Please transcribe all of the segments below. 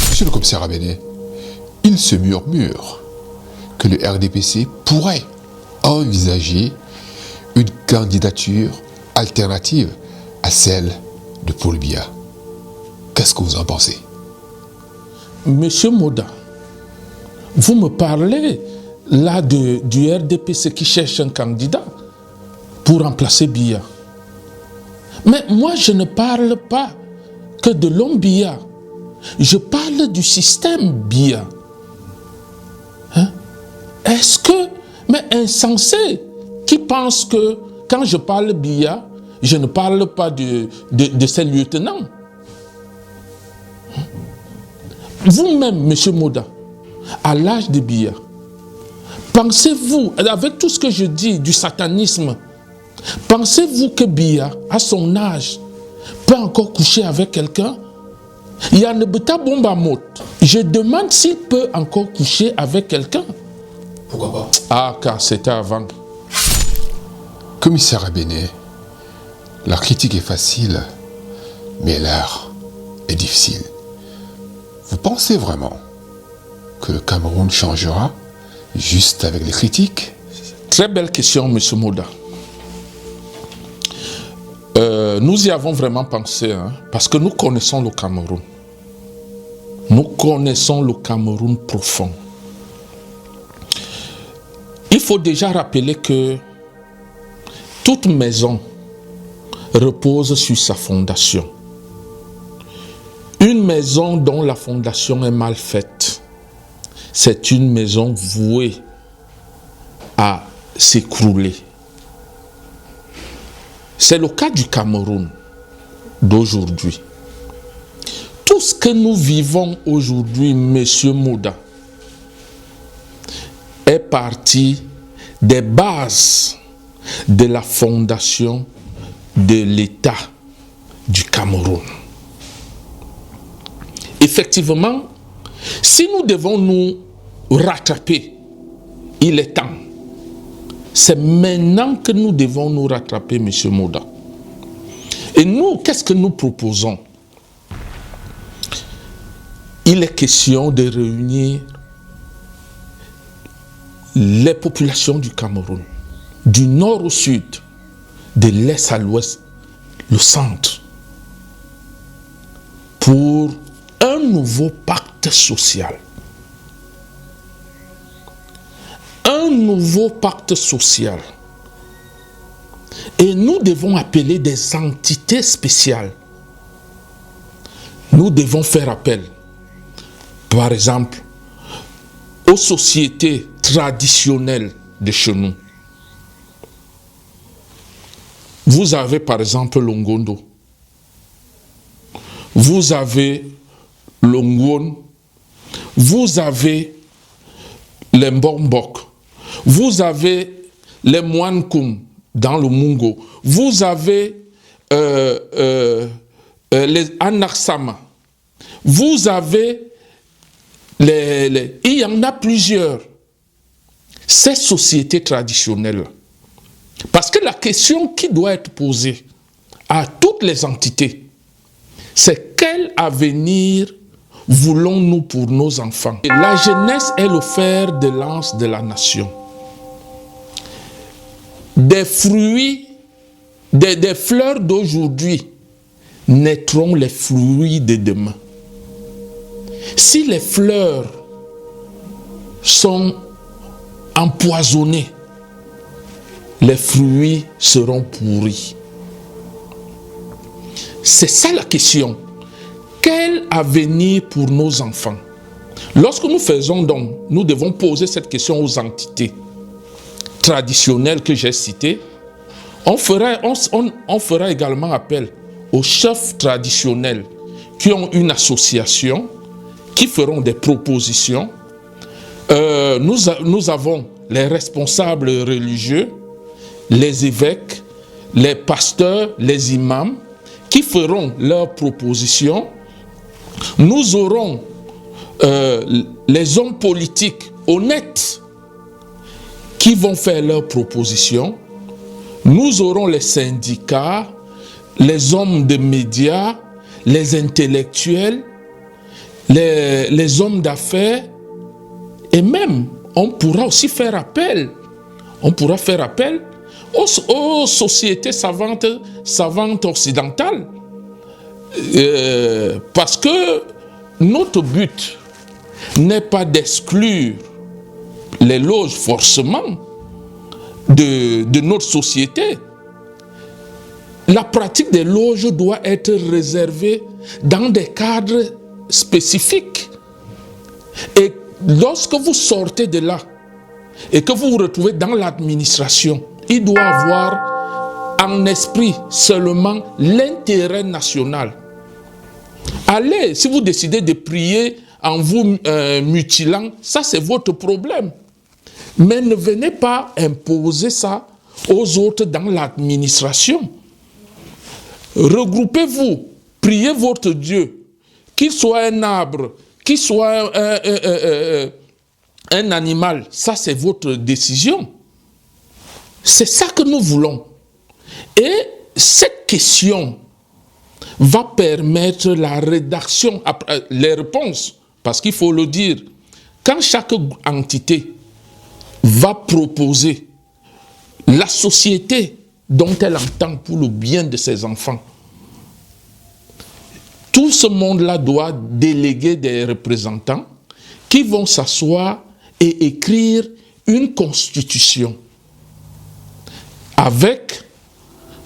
Monsieur le commissaire Abéné, il se murmure que le RDPC pourrait envisager une candidature alternative à celle de Paul Biya. Qu'est-ce que vous en pensez? Monsieur Moda, vous me parlez là du RDPC qui cherche un candidat pour remplacer Biya. Mais moi, je ne parle pas que de l'homme Biya. Je parle du système Biya. Hein? Est-ce que, mais insensé, qui pense que quand je parle Biya, je ne parle pas de ces lieutenants? Vous-même, monsieur Moda, à l'âge de Biya, pensez-vous, avec tout ce que je dis du satanisme, pensez-vous que Biya, à son âge, peut encore coucher avec quelqu'un? Il y a ne beta bomba mot. Je demande s'il peut encore coucher avec quelqu'un. Pourquoi pas? Ah, car c'était avant. Commissaire Abéné, la critique est facile, mais l'art est difficile. Vous pensez vraiment que le Cameroun changera juste avec les critiques? Très belle question, monsieur Moda. Nous y avons vraiment pensé, hein, parce que nous connaissons le Cameroun. Nous connaissons le Cameroun profond. Il faut déjà rappeler que toute maison repose sur sa fondation. Une maison dont la fondation est mal faite, c'est une maison vouée à s'écrouler. C'est le cas du Cameroun d'aujourd'hui. Tout ce que nous vivons aujourd'hui, monsieur Moda, est parti des bases de la fondation de l'État du Cameroun. Effectivement, si nous devons nous rattraper, il est temps. C'est maintenant que nous devons nous rattraper, monsieur Moda. Et nous, qu'est-ce que nous proposons? Il est question de réunir les populations du Cameroun, du nord au sud, de l'est à l'ouest, le centre, pour un nouveau pacte social. Un nouveau pacte social. Et nous devons appeler des entités spéciales. Nous devons faire appel, par exemple, aux sociétés traditionnelles de chez nous. Vous avez par exemple l'Ongondo. Vous avez l'Ongwon. Vous avez les Mbombok. Vous avez les Mwankum dans le Mungo. Vous avez les Anaksama. Vous avez il y en a plusieurs. Ces sociétés traditionnelles. Parce que la question qui doit être posée à toutes les entités, c'est quel avenir voulons-nous pour nos enfants? Et la jeunesse est le fer de lance de la nation. Des fruits, des fleurs d'aujourd'hui naîtront les fruits de demain. Si les fleurs sont empoisonnées, les fruits seront pourris. C'est ça la question. Quel avenir pour nos enfants? Lorsque nous faisons donc, nous devons poser cette question aux entités traditionnelles que j'ai citées. On fera également appel aux chefs traditionnels qui ont une association, qui feront des propositions. Nous avons les responsables religieux, les évêques, les pasteurs, les imams, qui feront leurs propositions. Nous aurons les hommes politiques honnêtes qui vont faire leurs propositions. Nous aurons les syndicats, les hommes de médias, les intellectuels, les hommes d'affaires, et même, on pourra aussi faire appel. On pourra faire appel aux sociétés savantes occidentales. Parce que notre but n'est pas d'exclure les loges forcément de notre société. La pratique des loges doit être réservée dans des cadres spécifiques. Et lorsque vous sortez de là et que vous vous retrouvez dans l'administration, il doit avoir en esprit seulement l'intérêt national. Allez, si vous décidez de prier en vous mutilant, ça c'est votre problème. Mais ne venez pas imposer ça aux autres dans l'administration. Regroupez-vous, priez votre Dieu, qu'il soit un arbre, qu'il soit un animal, ça c'est votre décision. C'est ça que nous voulons. Et cette question va permettre la rédaction, les réponses, parce qu'il faut le dire, quand chaque entité va proposer la société dont elle entend pour le bien de ses enfants, tout ce monde-là doit déléguer des représentants qui vont s'asseoir et écrire une constitution avec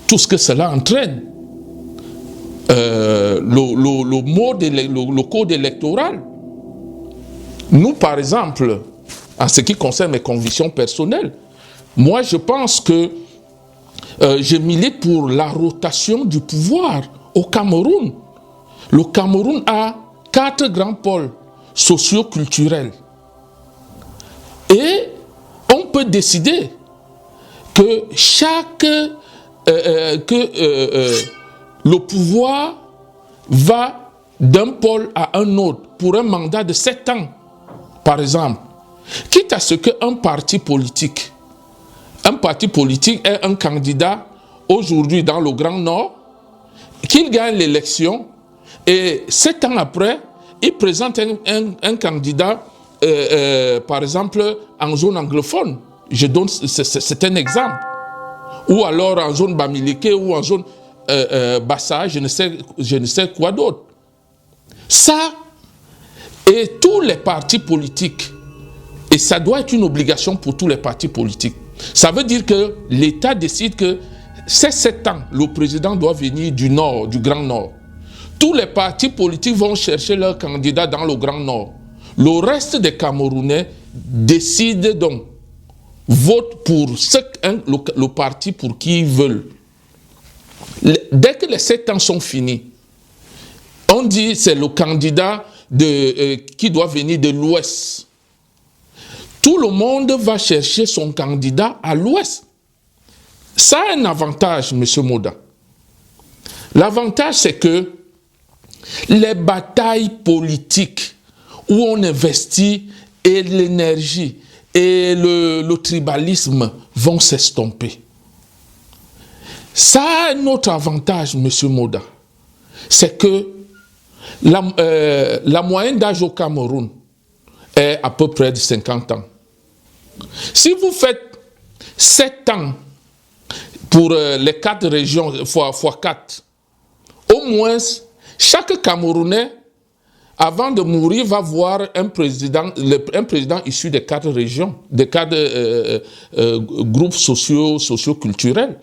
tout ce que cela entraîne. Le code électoral. Nous, par exemple, en ce qui concerne mes convictions personnelles, moi, je pense que je milite pour la rotation du pouvoir au Cameroun. Le Cameroun a 4 grands pôles socio-culturels. Et on peut décider que le pouvoir va d'un pôle à un autre pour un mandat de 7 ans, par exemple. Quitte à ce qu'un parti politique ait un candidat aujourd'hui dans le Grand Nord, qu'il gagne l'élection et 7 ans après, il présente un candidat, par exemple, en zone anglophone. C'est un exemple. Ou alors en zone Bamileke ou en zone Bassa, je ne sais quoi d'autre. Ça, et tous les partis politiques, et ça doit être une obligation pour tous les partis politiques. Ça veut dire que l'État décide que ces 7 ans, le président doit venir du Nord, du Grand Nord. Tous les partis politiques vont chercher leur candidat dans le Grand Nord. Le reste des Camerounais décident donc, votent pour le parti pour qui ils veulent. Dès que les 7 ans sont finis, on dit c'est le candidat qui doit venir de l'Ouest. Tout le monde va chercher son candidat à l'Ouest. Ça a un avantage, M. Moda. L'avantage, c'est que les batailles politiques où on investit et l'énergie et le tribalisme vont s'estomper. Ça a un autre avantage, M. Moda. C'est que la moyenne d'âge au Cameroun est à peu près de 50 ans. Si vous faites 7 ans pour les 4 régions, fois 4, au moins, chaque Camerounais, avant de mourir, va voir un président issu des 4 régions, des 4 groupes socio-culturels.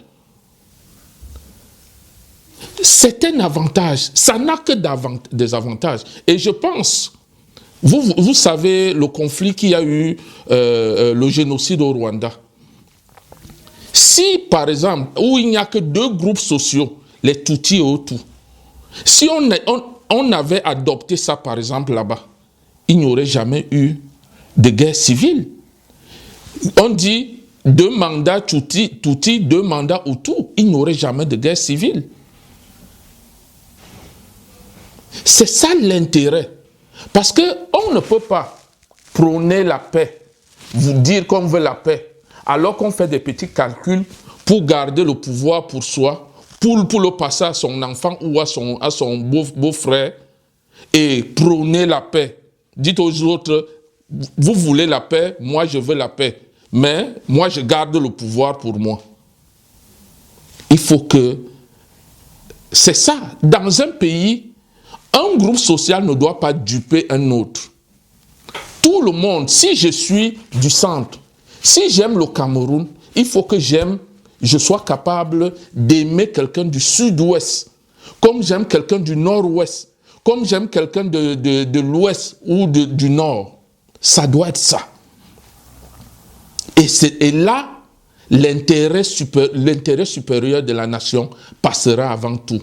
C'est un avantage. Ça n'a que des avantages. Et je pense, vous savez le conflit qu'il y a eu, le génocide au Rwanda. Si, par exemple, où il n'y a que 2 groupes sociaux, les Tutsis et Hutus, si on avait adopté ça, par exemple, là-bas, il n'y aurait jamais eu de guerre civile. On dit 2 mandats Tutsis, 2 mandats Hutus, il n'y aurait jamais de guerre civile. C'est ça l'intérêt. Parce qu'on ne peut pas prôner la paix, vous dire qu'on veut la paix, alors qu'on fait des petits calculs pour garder le pouvoir pour soi, pour le passer à son enfant ou à son beau-frère et prôner la paix. Dites aux autres, vous voulez la paix, moi je veux la paix, mais moi je garde le pouvoir pour moi. Il faut que... C'est ça, dans un pays, un groupe social ne doit pas duper un autre. Tout le monde, si je suis du centre, si j'aime le Cameroun, il faut que je sois capable d'aimer quelqu'un du sud-ouest, comme j'aime quelqu'un du nord-ouest, comme j'aime quelqu'un de l'ouest ou du nord. Ça doit être ça. Et là, l'intérêt supérieur de la nation passera avant tout.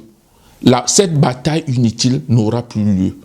Cette bataille inutile n'aura plus lieu.